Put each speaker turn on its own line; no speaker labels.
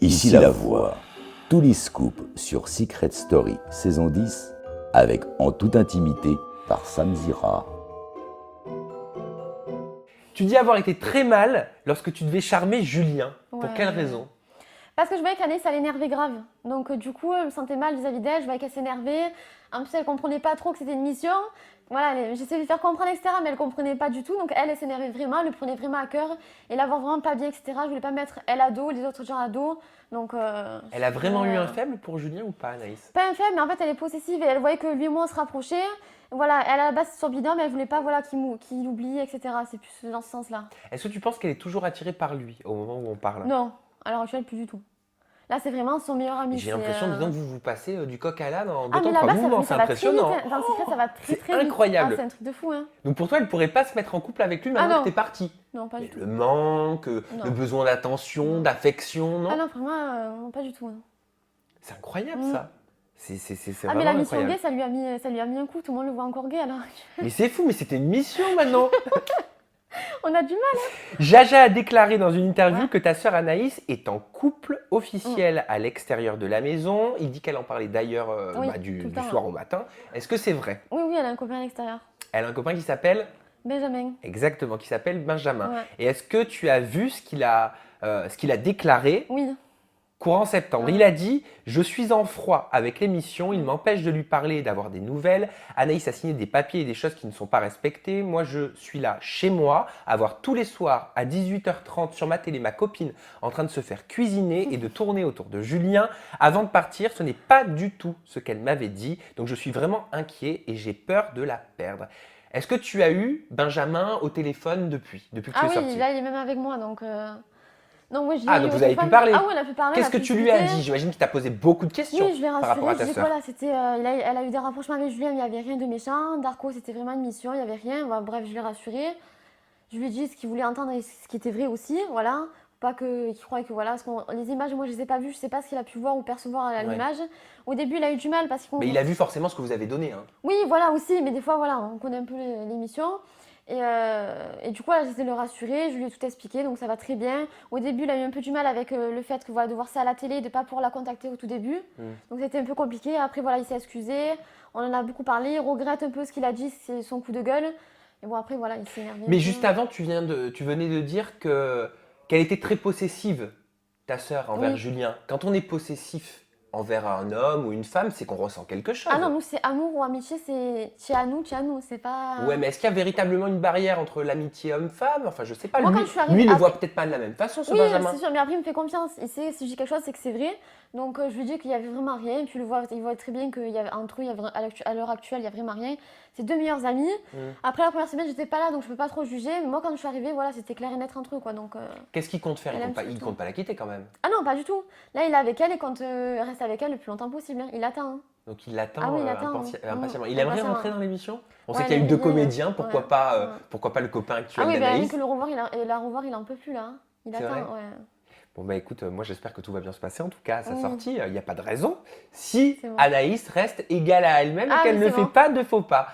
Ici la voix. Tous les scoops sur Secret Story saison 10 avec En toute intimité par Sam Zira.
Tu dis avoir été très mal lorsque tu devais charmer Julien. Pour
Ouais.
quelle raison?
Parce que je voyais qu'Anaïs, ça l'énervait grave. Donc du coup, je me sentais mal vis-à-vis d'elle, je voyais qu'elle s'énervait. En plus, elle comprenait pas trop que c'était une mission. Voilà, j'essayais de lui faire comprendre, etc. Mais elle comprenait pas du tout. Donc elle s'énervait vraiment, elle le prenait vraiment à cœur. Et la voir vraiment pas bien, etc. Je voulais pas mettre elle à dos, les autres gens à dos. Donc,
Elle a vraiment eu un faible pour Julien ou pas, Anaïs?
pas un faible, mais en fait, elle est possessive et elle voyait que lui et moi, on se rapprochait. Voilà, elle à la base, c'est son bidon, mais elle voulait pas voilà, qu'il l'oublie, etc. C'est plus dans ce sens-là.
Est-ce que tu penses qu'elle est toujours attirée par lui au moment où on parle?
Non, à l'heure actuelle, plus du tout. Là, c'est vraiment son meilleur ami.
J'ai l'impression, disons, que vous passez du coq à l'âne en deux
Ah,
temps,
mais
trois
là-bas,
mouvements.
mais
C'est
ça va très vite.
impressionnant.
Hein. Dans le secret, ça va très
C'est
très vite.
incroyable.
Ah, c'est un truc de fou, hein.
Donc pour toi, elle pourrait pas se mettre en couple avec lui maintenant
non.
que t'es parti.
Non, pas
Mais
du tout.
le manque,
Non.
le besoin d'attention, d'affection, non?
Ah non, vraiment, non, pas du tout. Non.
C'est incroyable
Mm.
ça. C'est
Ah, mais
vraiment
la mission
incroyable.
gay, ça lui a mis un coup. Tout le monde le voit encore gay, alors.
Mais c'est fou, mais c'était une mission maintenant.
On a du mal.
Jaja a déclaré dans une interview
Ouais.
que ta sœur Anaïs est en couple officiel à l'extérieur de la maison. Il dit qu'elle en parlait d'ailleurs
Oui,
du
tout le temps,
soir au matin. Est-ce que c'est vrai?
Oui, oui, elle a un copain à l'extérieur.
Elle a un copain qui s'appelle,
Benjamin.
exactement, qui s'appelle Benjamin.
Ouais.
Et est-ce que tu as vu ce qu'il a déclaré
Oui.
courant septembre?
Ouais.
Il a dit « Je suis en froid avec l'émission, il m'empêche de lui parler et d'avoir des nouvelles. Anaïs a signé des papiers et des choses qui ne sont pas respectées. Moi, je suis là chez moi, à voir tous les soirs à 18h30 sur ma télé ma copine en train de se faire cuisiner et de tourner autour de Julien. Avant de partir, ce n'est pas du tout ce qu'elle m'avait dit. Donc, je suis vraiment inquiet et j'ai peur de la perdre. » Est-ce que tu as eu Benjamin au téléphone depuis que tu
Ah
es
oui,
sortie?
là, il est même avec moi, donc. Donc, oui, je l'ai
Ah,
eu
donc
au
vous avez pu
téléphone.
parler.
Ah oui, on a pu parler.
Qu'est-ce
on a
que
pu
tu lui as
discuter.
dit? J'imagine qu'il t'a posé beaucoup de questions
Oui, je l'ai
par rapport à
rassurée.
ta
Je dis que
sœur.
voilà, elle a eu des rapprochements avec Julien, mais il n'y avait rien de méchant. Darko, c'était vraiment une mission, il n'y avait rien. Voilà, bref, je l'ai rassurée. Je lui ai dit ce qu'il voulait entendre et ce qui était vrai aussi. Voilà. Pas qu'il croie que voilà, parce que les images, moi je les ai pas vues, je sais pas ce qu'il a pu voir ou percevoir à
Ouais.
l'image. Au début, il a eu du mal parce qu'il
Mais il a vu forcément ce que vous avez donné. Hein.
Oui, voilà aussi, mais des fois, voilà, on connaît un peu l'émission. Et du coup, là, j'essaie de le rassurer, je lui ai tout expliqué, donc ça va très bien. Au début, il a eu un peu du mal avec le fait que, voilà, de voir ça à la télé et de ne pas pouvoir la contacter au tout début. Donc c'était un peu compliqué. Après, voilà, il s'est excusé, on en a beaucoup parlé, il regrette un peu ce qu'il a dit, c'est son coup de gueule. Et bon, après, voilà, il s'est énervé.
Mais juste avant, tu venais de dire qu'elle était très possessive, ta sœur, envers
Oui.
Julien. Quand on est possessif envers un homme ou une femme, c'est qu'on ressent quelque chose.
Ah non, nous, c'est amour ou amitié, c'est tu es à nous, c'est pas.
Ouais, mais est-ce qu'il y a véritablement une barrière entre l'amitié homme-femme? Enfin, je sais pas.
Moi,
lui,
quand je suis arrivée
lui, il le
après-
voit peut-être pas de la même façon, ce
Oui,
Benjamin.
c'est sûr, mais après, il me fait confiance. Il sait si je dis quelque chose, c'est que c'est vrai. Donc, je lui dis qu'il y avait vraiment rien. Et puis, il voit très bien qu'il y avait entre eux, à l'heure actuelle, il y a vraiment rien. C'est deux meilleurs amis. Après la première semaine, j'étais pas là, donc je peux pas trop juger. Mais moi, quand je suis arrivée, voilà, c'était clair et net entre eux, quoi. Donc,
Qu'est-ce qu'il compte faire?
Elle aime
Il
surtout.
compte pas la quitter quand même.
ah non, pas du tout. Là, il est avec elle et quand il reste avec elle le plus longtemps possible, hein. Il attend. Hein.
Donc il l'attend
Ah oui, il attend,
impatiemment.
oui.
Il aimerait
Impatiemment.
rentrer dans l'émission? On
Ouais,
sait qu'il y a eu
il
deux
est-
comédiens, pourquoi
ouais,
pas,
ouais.
pourquoi pas le copain actuel
Ah oui, ben, rien
d'Anaïs?
que le revoir, il en peut plus là. Hein. Il
C'est
attend,
vrai
ouais.
Bon bah écoute, moi j'espère que tout va bien se passer en tout cas à sa
Oui.
sortie, il n'y a pas de raison si
C'est bon.
Anaïs reste égale à elle-même et
Ah
qu'elle
oui,
ne
c'est
fait
bon.
pas de faux pas.